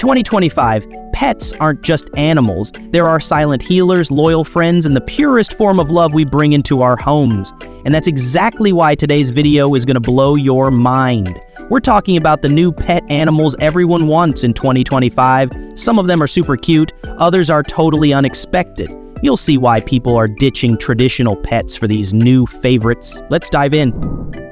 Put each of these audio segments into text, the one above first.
2025, pets aren't just animals. There are silent healers, loyal friends, and the purest form of love we bring into our homes. And that's exactly why today's video is going to blow your mind. We're talking about the new pet animals everyone wants in 2025. Some of them are super cute, others are totally unexpected. You'll see why people are ditching traditional pets for these new favorites. Let's dive in.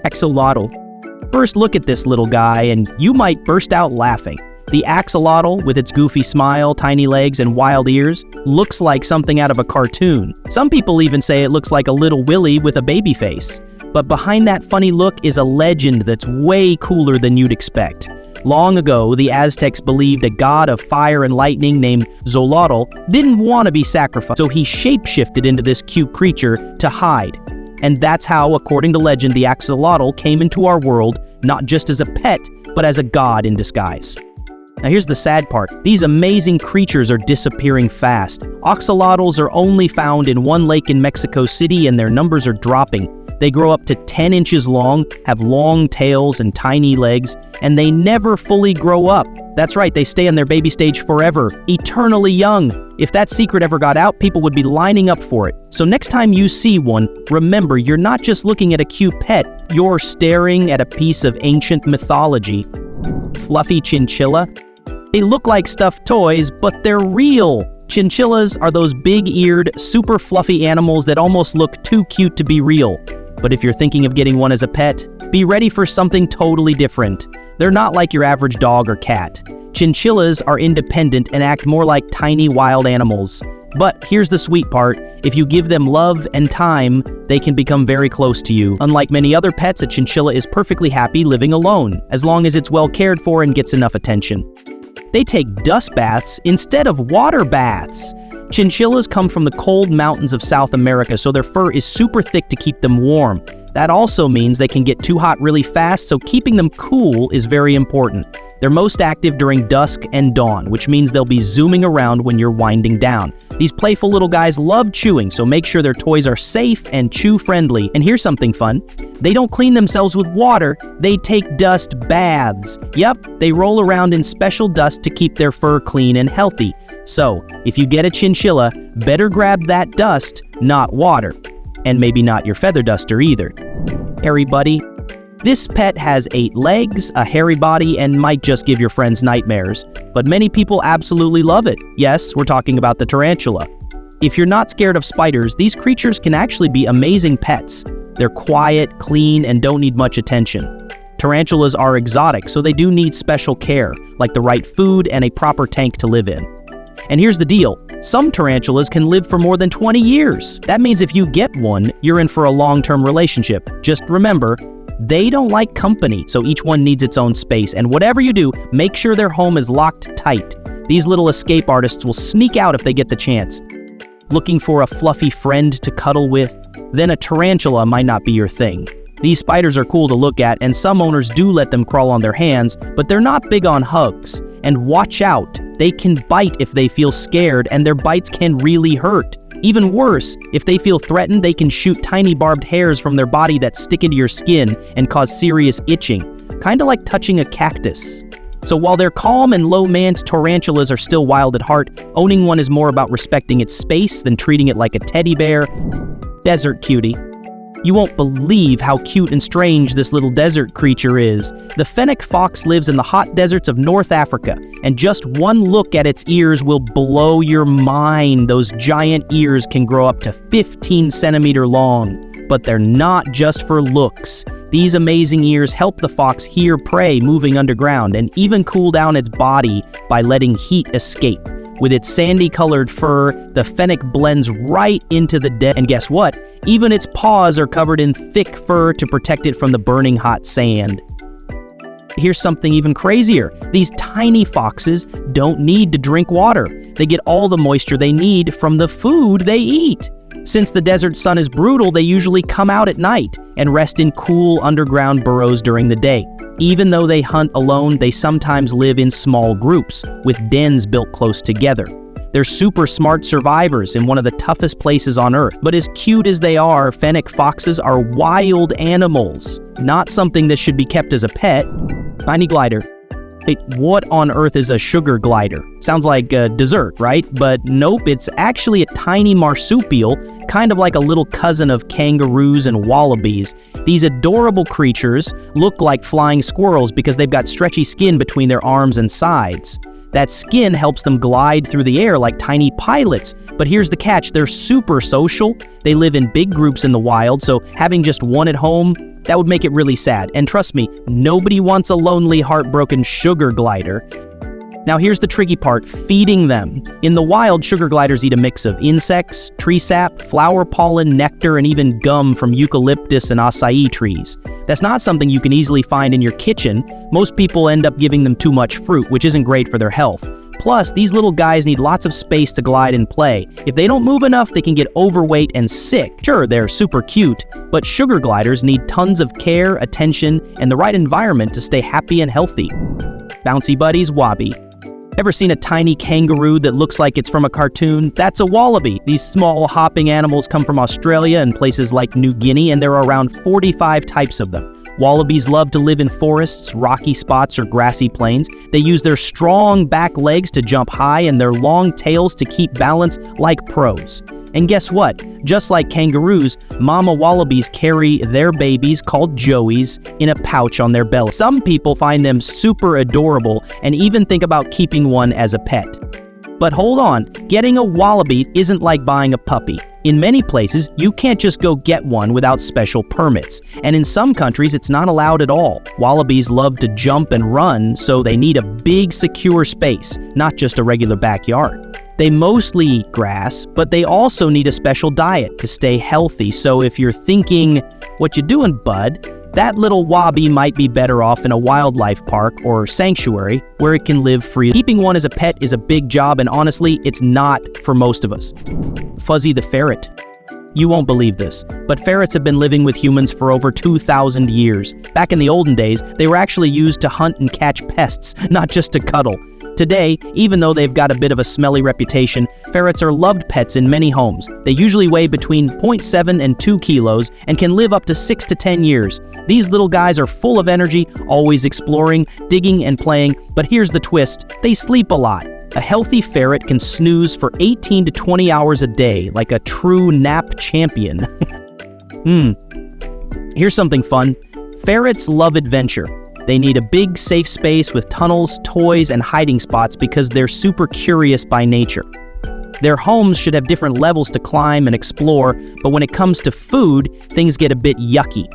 Axolotl. First, look at this little guy and you might burst out laughing. The axolotl, with its goofy smile, tiny legs, and wild ears, looks like something out of a cartoon. Some people even say it looks like a little Willy with a baby face. But behind that funny look is a legend that's way cooler than you'd expect. Long ago, the Aztecs believed a god of fire and lightning named Xolotl didn't want to be sacrificed, so he shapeshifted into this cute creature to hide. And that's how, according to legend, the axolotl came into our world, not just as a pet, but as a god in disguise. Now here's the sad part. These amazing creatures are disappearing fast. Axolotls are only found in one lake in Mexico City and their numbers are dropping. They grow up to 10 inches long, have long tails and tiny legs, and they never fully grow up. That's right, they stay in their baby stage forever, eternally young. If that secret ever got out, people would be lining up for it. So next time you see one, remember you're not just looking at a cute pet, you're staring at a piece of ancient mythology. Fluffy chinchilla. They look like stuffed toys, but they're real. Chinchillas are those big-eared, super fluffy animals that almost look too cute to be real. But if you're thinking of getting one as a pet, be ready for something totally different. They're not like your average dog or cat. Chinchillas are independent and act more like tiny wild animals. But here's the sweet part. If you give them love and time, they can become very close to you. Unlike many other pets, a chinchilla is perfectly happy living alone, as long as it's well cared for and gets enough attention. They take dust baths instead of water baths. Chinchillas come from the cold mountains of South America, so their fur is super thick to keep them warm. That also means they can get too hot really fast, so keeping them cool is very important. They're most active during dusk and dawn, which means they'll be zooming around when you're winding down. These playful little guys love chewing, so make sure their toys are safe and chew-friendly. And here's something fun. They don't clean themselves with water, they take dust baths. Yep, they roll around in special dust to keep their fur clean and healthy. So, if you get a chinchilla, better grab that dust, not water. And maybe not your feather duster either. Hairy buddy. This pet has 8 legs, a hairy body, and might just give your friends nightmares. But many people absolutely love it. Yes, we're talking about the tarantula. If you're not scared of spiders, these creatures can actually be amazing pets. They're quiet, clean, and don't need much attention. Tarantulas are exotic, so they do need special care, like the right food and a proper tank to live in. And here's the deal. Some tarantulas can live for more than 20 years. That means if you get one, you're in for a long-term relationship. Just remember, they don't like company, so each one needs its own space. And whatever you do, make sure their home is locked tight. These little escape artists will sneak out if they get the chance. Looking for a fluffy friend to cuddle with? Then a tarantula might not be your thing. These spiders are cool to look at, and some owners do let them crawl on their hands, but they're not big on hugs. And watch out, they can bite if they feel scared, and their bites can really hurt. Even worse, if they feel threatened, they can shoot tiny barbed hairs from their body that stick into your skin and cause serious itching, kinda like touching a cactus. So while they're calm and low-man's, tarantulas are still wild at heart. Owning one is more about respecting its space than treating it like a teddy bear. Desert cutie. You won't believe how cute and strange this little desert creature is. The Fennec fox lives in the hot deserts of North Africa, and just one look at its ears will blow your mind. Those giant ears can grow up to 15 centimeters long, but they're not just for looks. These amazing ears help the fox hear prey moving underground and even cool down its body by letting heat escape. With its sandy-colored fur, the Fennec blends right into the desert. And guess what? Even its paws are covered in thick fur to protect it from the burning hot sand. Here's something even crazier. These tiny foxes don't need to drink water. They get all the moisture they need from the food they eat. Since the desert sun is brutal, they usually come out at night and rest in cool underground burrows during the day. Even though they hunt alone, they sometimes live in small groups, with dens built close together. They're super smart survivors in one of the toughest places on Earth. But as cute as they are, Fennec foxes are wild animals, not something that should be kept as a pet. Tiny glider. Wait, what on earth is a sugar glider? Sounds like a dessert, right? But nope, it's actually a tiny marsupial, kind of like a little cousin of kangaroos and wallabies. These adorable creatures look like flying squirrels because they've got stretchy skin between their arms and sides. That skin helps them glide through the air like tiny pilots. But here's the catch, they're super social. They live in big groups in the wild, so having just one at home, that would make it really sad. And trust me, nobody wants a lonely, heartbroken sugar glider. Now here's the tricky part, feeding them. In the wild, sugar gliders eat a mix of insects, tree sap, flower pollen, nectar, and even gum from eucalyptus and acai trees. That's not something you can easily find in your kitchen. Most people end up giving them too much fruit, which isn't great for their health. Plus, these little guys need lots of space to glide and play. If they don't move enough, they can get overweight and sick. Sure, they're super cute, but sugar gliders need tons of care, attention, and the right environment to stay happy and healthy. Bouncy buddies, wallaby. Ever seen a tiny kangaroo that looks like it's from a cartoon? That's a wallaby. These small hopping animals come from Australia and places like New Guinea, and there are around 45 types of them. Wallabies love to live in forests, rocky spots, or grassy plains. They use their strong back legs to jump high and their long tails to keep balance like pros. And guess what? Just like kangaroos, mama wallabies carry their babies, called joeys, in a pouch on their belly. Some people find them super adorable and even think about keeping one as a pet. But hold on, getting a wallaby isn't like buying a puppy. In many places, you can't just go get one without special permits. And in some countries, it's not allowed at all. Wallabies love to jump and run, so they need a big, secure space, not just a regular backyard. They mostly eat grass, but they also need a special diet to stay healthy. So if you're thinking, what you doing, bud? That little wallaby might be better off in a wildlife park or sanctuary where it can live free. Keeping one as a pet is a big job, and honestly, it's not for most of us. Fuzzy the ferret. You won't believe this, but ferrets have been living with humans for over 2,000 years. Back in the olden days, they were actually used to hunt and catch pests, not just to cuddle. Today, even though they've got a bit of a smelly reputation, ferrets are loved pets in many homes. They usually weigh between 0.7 and 2 kilos and can live up to 6 to 10 years. These little guys are full of energy, always exploring, digging, and playing, but here's the twist, they sleep a lot. A healthy ferret can snooze for 18 to 20 hours a day, like a true nap champion. Here's something fun. Ferrets love adventure. They need a big, safe space with tunnels, toys, and hiding spots because they're super curious by nature. Their homes should have different levels to climb and explore, but when it comes to food, things get a bit yucky.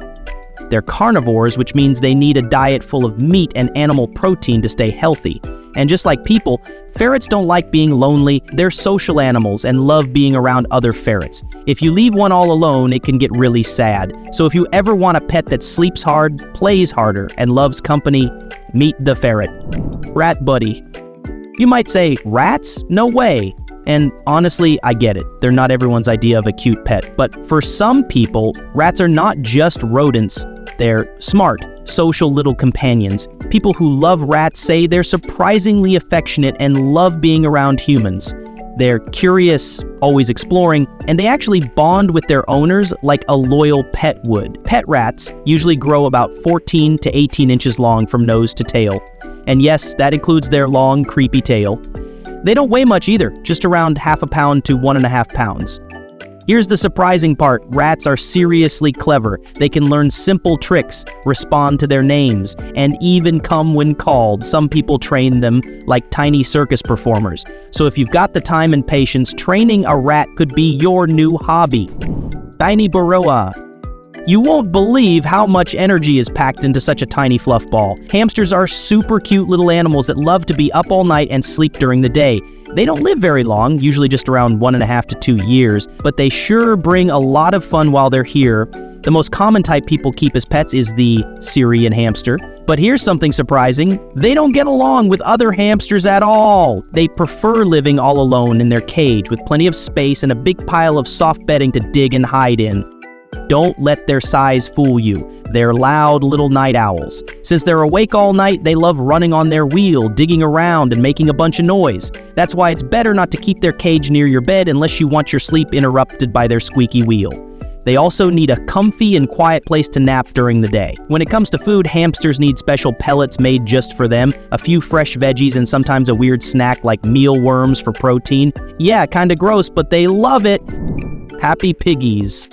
They're carnivores, which means they need a diet full of meat and animal protein to stay healthy. And just like people, ferrets don't like being lonely. They're social animals and love being around other ferrets. If you leave one all alone, it can get really sad. So if you ever want a pet that sleeps hard, plays harder, and loves company, meet the ferret. Rat buddy. You might say, rats? No way. And honestly, I get it. They're not everyone's idea of a cute pet. But for some people, rats are not just rodents. They're smart, social little companions. People who love rats say they're surprisingly affectionate and love being around humans. They're curious, always exploring, and they actually bond with their owners like a loyal pet would. Pet rats usually grow about 14 to 18 inches long from nose to tail. And yes, that includes their long, creepy tail. They don't weigh much either, just around half a pound to 1.5 pounds. Here's the surprising part, rats are seriously clever. They can learn simple tricks, respond to their names, and even come when called. Some people train them like tiny circus performers. So if you've got the time and patience, training a rat could be your new hobby. Tiny Baroa. You won't believe how much energy is packed into such a tiny fluff ball. Hamsters are super cute little animals that love to be up all night and sleep during the day. They don't live very long, usually just around 1.5 to 2 years, but they sure bring a lot of fun while they're here. The most common type people keep as pets is the Syrian hamster. But here's something surprising. They don't get along with other hamsters at all. They prefer living all alone in their cage with plenty of space and a big pile of soft bedding to dig and hide in. Don't let their size fool you. They're loud little night owls. Since they're awake all night, they love running on their wheel, digging around, and making a bunch of noise. That's why it's better not to keep their cage near your bed unless you want your sleep interrupted by their squeaky wheel. They also need a comfy and quiet place to nap during the day. When it comes to food, hamsters need special pellets made just for them, a few fresh veggies, and sometimes a weird snack like mealworms for protein. Yeah, kinda gross, but they love it. Happy piggies.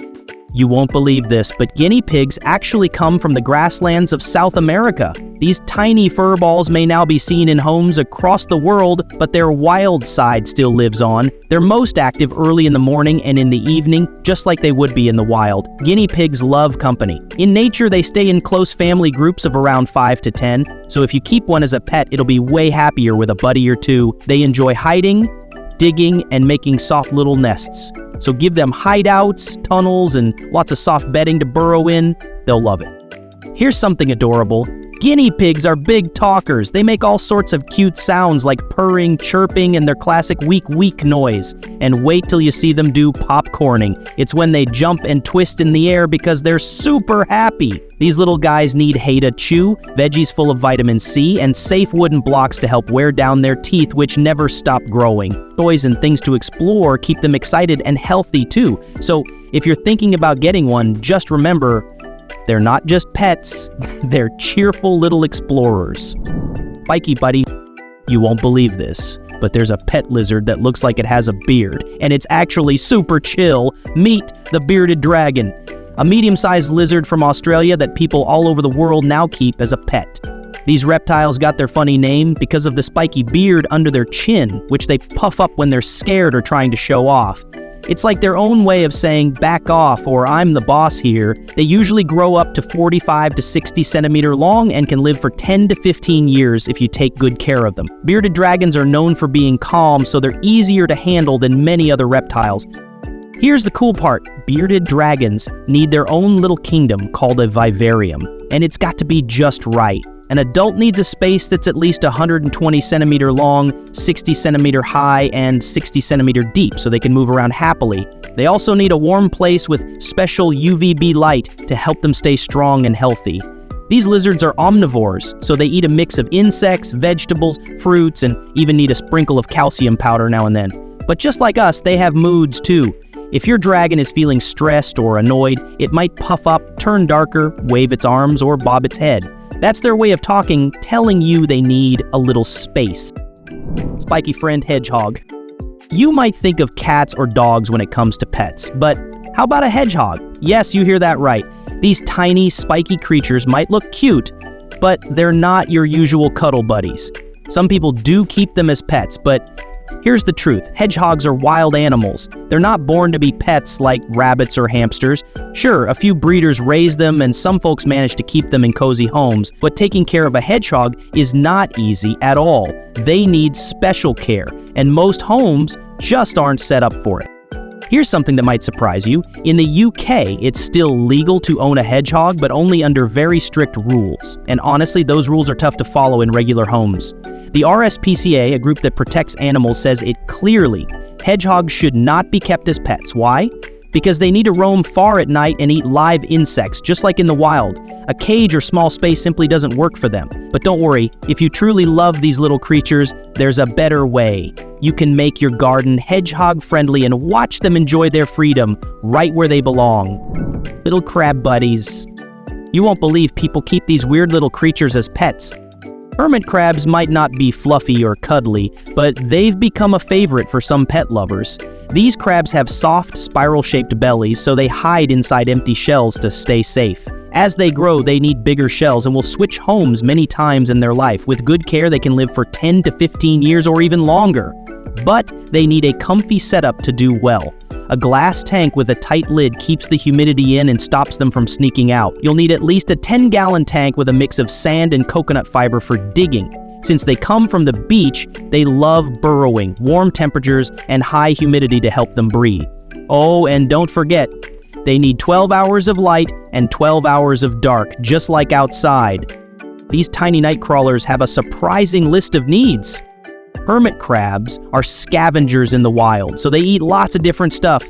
You won't believe this, but guinea pigs actually come from the grasslands of South America. These tiny fur balls may now be seen in homes across the world, but their wild side still lives on. They're most active early in the morning and in the evening, just like they would be in the wild. Guinea pigs love company. In nature, they stay in close family groups of around 5 to 10, so if you keep one as a pet, it'll be way happier with a buddy or two. They enjoy hiding, digging, and making soft little nests. So give them hideouts, tunnels, and lots of soft bedding to burrow in. They'll love it. Here's something adorable. Guinea pigs are big talkers. They make all sorts of cute sounds like purring, chirping, and their classic week noise. And wait till you see them do popcorning. It's when they jump and twist in the air because they're super happy. These little guys need hay to chew, veggies full of vitamin C, and safe wooden blocks to help wear down their teeth, which never stop growing. Toys and things to explore keep them excited and healthy too. So if you're thinking about getting one, just remember, they're not just pets, they're cheerful little explorers. Spiky buddy, you won't believe this, but there's a pet lizard that looks like it has a beard, and it's actually super chill. Meet the bearded dragon, a medium-sized lizard from Australia that people all over the world now keep as a pet. These reptiles got their funny name because of the spiky beard under their chin, which they puff up when they're scared or trying to show off. It's like their own way of saying, back off, or I'm the boss here. They usually grow up to 45 to 60 centimeter long and can live for 10 to 15 years if you take good care of them. Bearded dragons are known for being calm, so they're easier to handle than many other reptiles. Here's the cool part. Bearded dragons need their own little kingdom called a vivarium, and it's got to be just right. An adult needs a space that's at least 120 centimeter long, 60 centimeter high, and 60 centimeter deep so they can move around happily. They also need a warm place with special UVB light to help them stay strong and healthy. These lizards are omnivores, so they eat a mix of insects, vegetables, fruits, and even need a sprinkle of calcium powder now and then. But just like us, they have moods too. If your dragon is feeling stressed or annoyed, it might puff up, turn darker, wave its arms, or bob its head. That's their way of talking, telling you they need a little space. Spiky friend Hedgehog. You might think of cats or dogs when it comes to pets, but how about a hedgehog? Yes, you hear that right. These tiny, spiky creatures might look cute, but they're not your usual cuddle buddies. Some people do keep them as pets, but here's the truth. Hedgehogs are wild animals. They're not born to be pets like rabbits or hamsters. Sure, a few breeders raise them and some folks manage to keep them in cozy homes, but taking care of a hedgehog is not easy at all. They need special care, and most homes just aren't set up for it. Here's something that might surprise you. In the UK, it's still legal to own a hedgehog, but only under very strict rules. And honestly, those rules are tough to follow in regular homes. The RSPCA, a group that protects animals, says it clearly. Hedgehogs should not be kept as pets. Why? Because they need to roam far at night and eat live insects, just like in the wild. A cage or small space simply doesn't work for them. But don't worry, if you truly love these little creatures, there's a better way. You can make your garden hedgehog-friendly and watch them enjoy their freedom right where they belong. Little crab buddies. You won't believe people keep these weird little creatures as pets. Hermit crabs might not be fluffy or cuddly, but they've become a favorite for some pet lovers. These crabs have soft, spiral-shaped bellies, so they hide inside empty shells to stay safe. As they grow, they need bigger shells and will switch homes many times in their life. With good care, they can live for 10 to 15 years or even longer. But they need a comfy setup to do well. A glass tank with a tight lid keeps the humidity in and stops them from sneaking out. You'll need at least a 10-gallon tank with a mix of sand and coconut fiber for digging. Since they come from the beach, they love burrowing, warm temperatures, and high humidity to help them breathe. Oh, and don't forget, they need 12 hours of light and 12 hours of dark, just like outside. These tiny night crawlers have a surprising list of needs. Hermit crabs are scavengers in the wild, so they eat lots of different stuff.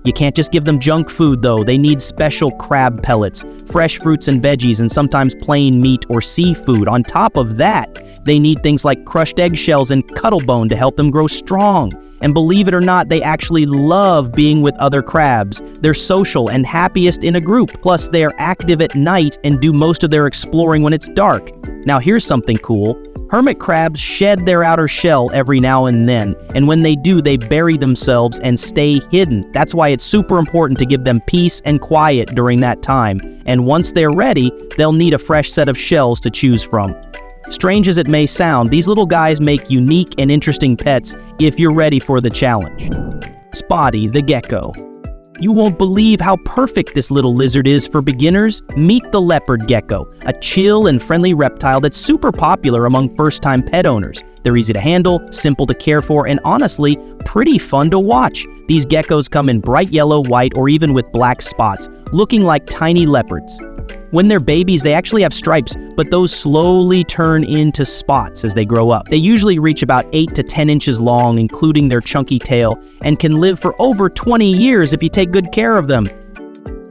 You can't just give them junk food though. They need special crab pellets, fresh fruits and veggies, and sometimes plain meat or seafood. On top of that, they need things like crushed eggshells and cuttlebone to help them grow strong. And believe it or not, they actually love being with other crabs. They're social and happiest in a group. Plus, they are active at night and do most of their exploring when it's dark. Now here's something cool. Hermit crabs shed their outer shell every now and then, and when they do, they bury themselves and stay hidden. That's why it's super important to give them peace and quiet during that time. And once they're ready, they'll need a fresh set of shells to choose from. Strange as it may sound, these little guys make unique and interesting pets if you're ready for the challenge. Spotty the gecko. You won't believe how perfect this little lizard is for beginners. Meet the leopard gecko, a chill and friendly reptile that's super popular among first-time pet owners. They're easy to handle, simple to care for, and honestly, pretty fun to watch. These geckos come in bright yellow, white, or even with black spots, looking like tiny leopards. When they're babies, they actually have stripes, but those slowly turn into spots as they grow up. They usually reach about 8 to 10 inches long, including their chunky tail, and can live for over 20 years if you take good care of them.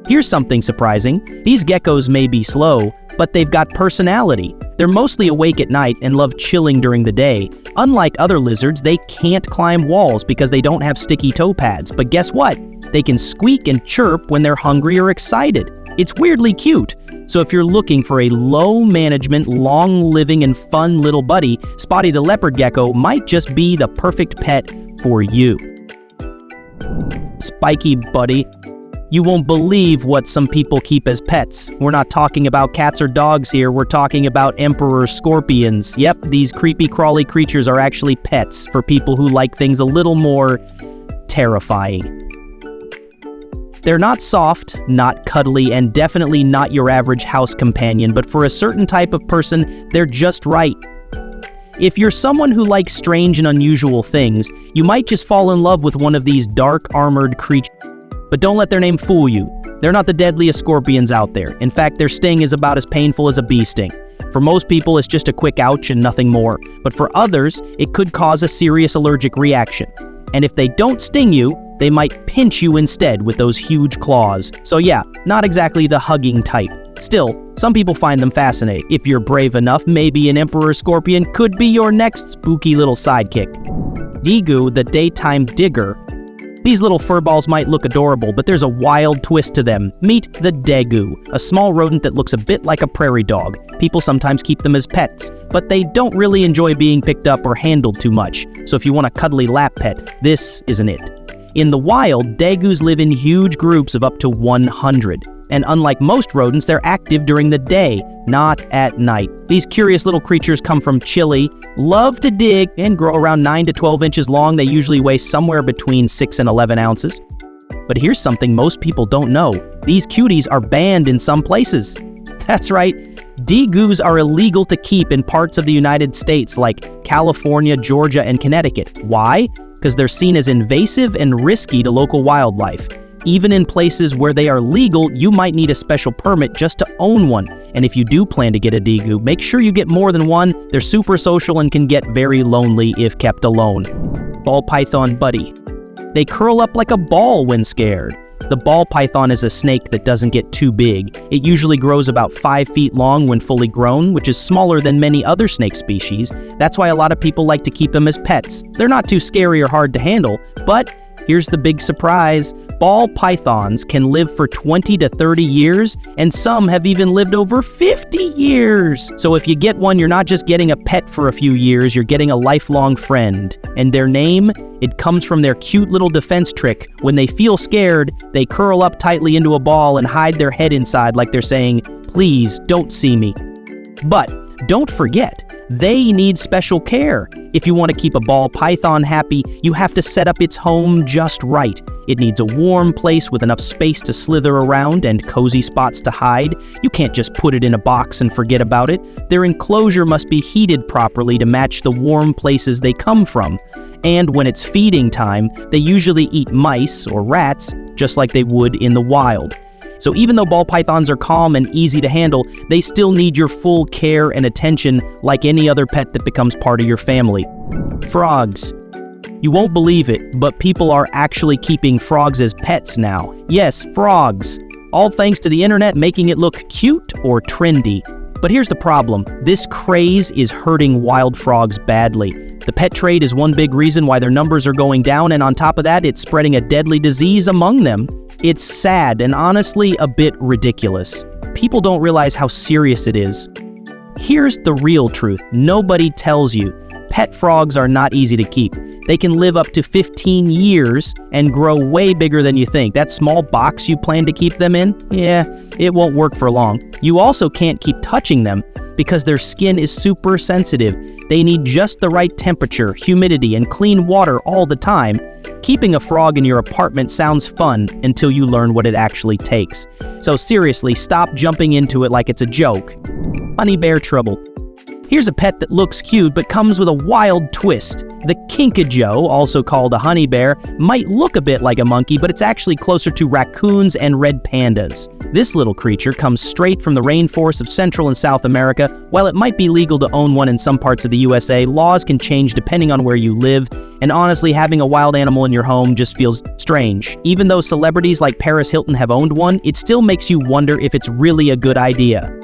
Here's something surprising. These geckos may be slow, but they've got personality. They're mostly awake at night and love chilling during the day. Unlike other lizards, they can't climb walls because they don't have sticky toe pads. But guess what? They can squeak and chirp when they're hungry or excited. It's weirdly cute. So if you're looking for a low-management, long-living, and fun little buddy, Spotty the leopard gecko might just be the perfect pet for you. Spiky buddy. You won't believe what some people keep as pets. We're not talking about cats or dogs here, we're talking about emperor scorpions. Yep, these creepy crawly creatures are actually pets for people who like things a little more terrifying. They're not soft, not cuddly, and definitely not your average house companion, but for a certain type of person, they're just right. If you're someone who likes strange and unusual things, you might just fall in love with one of these dark armored creatures. But don't let their name fool you. They're not the deadliest scorpions out there. In fact, their sting is about as painful as a bee sting. For most people, it's just a quick ouch and nothing more. But for others, it could cause a serious allergic reaction. And if they don't sting you, they might pinch you instead with those huge claws. So yeah, not exactly the hugging type. Still, some people find them fascinating. If you're brave enough, maybe an emperor scorpion could be your next spooky little sidekick. Degus, the daytime digger. These little furballs might look adorable, but there's a wild twist to them. Meet the Degus, a small rodent that looks a bit like a prairie dog. People sometimes keep them as pets, but they don't really enjoy being picked up or handled too much. So if you want a cuddly lap pet, this isn't it. In the wild, Degus live in huge groups of up to 100. And unlike most rodents, they're active during the day, not at night. These curious little creatures come from Chile, love to dig, and grow around 9 to 12 inches long. They usually weigh somewhere between 6 and 11 ounces. But here's something most people don't know. These cuties are banned in some places. That's right, Degus are illegal to keep in parts of the United States like California, Georgia, and Connecticut. Why? Because they're seen as invasive and risky to local wildlife. Even in places where they are legal, you might need a special permit just to own one. And if you do plan to get a Degus, make sure you get more than one. They're super social and can get very lonely if kept alone. Ball python buddy. They curl up like a ball when scared. The ball python is a snake that doesn't get too big. It usually grows about 5 feet long when fully grown, which is smaller than many other snake species. That's why a lot of people like to keep them as pets. They're not too scary or hard to handle, but here's the big surprise. Ball pythons can live for 20 to 30 years, and some have even lived over 50 years. So if you get one, you're not just getting a pet for a few years, you're getting a lifelong friend. And their name? It comes from their cute little defense trick. When they feel scared, they curl up tightly into a ball and hide their head inside like they're saying, "Please don't see me." But don't forget, they need special care. If you want to keep a ball python happy, you have to set up its home just right. It needs a warm place with enough space to slither around and cozy spots to hide. You can't just put it in a box and forget about it. Their enclosure must be heated properly to match the warm places they come from. And when it's feeding time, they usually eat mice or rats, just like they would in the wild. So even though ball pythons are calm and easy to handle, they still need your full care and attention like any other pet that becomes part of your family. Frogs. You won't believe it, but people are actually keeping frogs as pets now. Yes, frogs. All thanks to the internet making it look cute or trendy. But here's the problem. This craze is hurting wild frogs badly. The pet trade is one big reason why their numbers are going down, and on top of that, it's spreading a deadly disease among them. It's sad and honestly a bit ridiculous. People don't realize how serious it is. Here's the real truth. Nobody tells you. Pet frogs are not easy to keep. They can live up to 15 years and grow way bigger than you think. That small box you plan to keep them in? Yeah, it won't work for long. You also can't keep touching them because their skin is super sensitive. They need just the right temperature, humidity, and clean water all the time. Keeping a frog in your apartment sounds fun until you learn what it actually takes. So seriously, stop jumping into it like it's a joke. Honey bear trouble. Here's a pet that looks cute but comes with a wild twist. The chinchilla, also called a honey bear, might look a bit like a monkey, but it's actually closer to raccoons and red pandas. This little creature comes straight from the rainforests of Central and South America. While it might be legal to own one in some parts of the USA, laws can change depending on where you live, and honestly, having a wild animal in your home just feels strange. Even though celebrities like Paris Hilton have owned one, it still makes you wonder if it's really a good idea.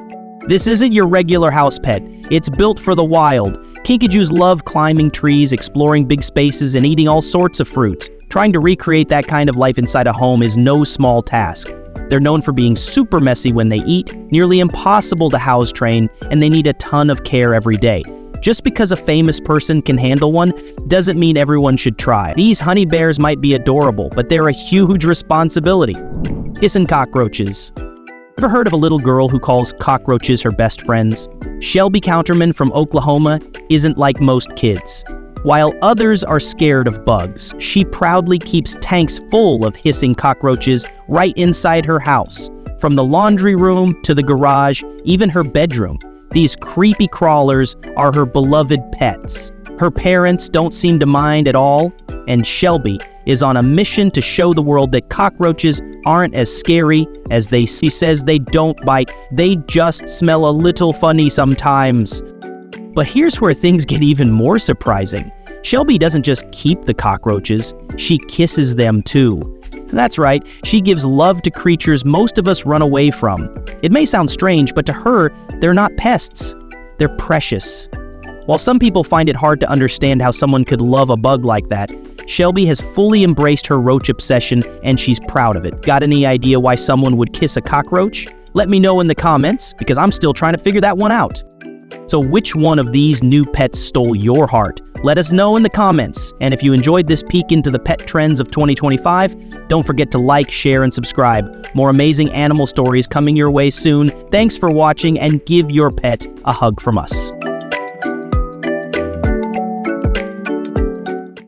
This isn't your regular house pet. It's built for the wild. Kinkajous love climbing trees, exploring big spaces, and eating all sorts of fruits. Trying to recreate that kind of life inside a home is no small task. They're known for being super messy when they eat, nearly impossible to house train, and they need a ton of care every day. Just because a famous person can handle one doesn't mean everyone should try. These honey bears might be adorable, but they're a huge responsibility. Hissing cockroaches. Ever heard of a little girl who calls cockroaches her best friends? Shelby Counterman from Oklahoma isn't like most kids. While others are scared of bugs, she proudly keeps tanks full of hissing cockroaches right inside her house. From the laundry room to the garage, even her bedroom. These creepy crawlers are her beloved pets. Her parents don't seem to mind at all, and Shelby is on a mission to show the world that cockroaches aren't as scary as they see. She says they don't bite, they just smell a little funny sometimes. But here's where things get even more surprising. Shelby doesn't just keep the cockroaches, she kisses them too. That's right, she gives love to creatures most of us run away from. It may sound strange, but to her, they're not pests. They're precious. While some people find it hard to understand how someone could love a bug like that, Shelby has fully embraced her roach obsession, and she's proud of it. Got any idea why someone would kiss a cockroach? Let me know in the comments, because I'm still trying to figure that one out. So which one of these new pets stole your heart? Let us know in the comments. And if you enjoyed this peek into the pet trends of 2025, don't forget to like, share, and subscribe. More amazing animal stories coming your way soon. Thanks for watching, and give your pet a hug from us.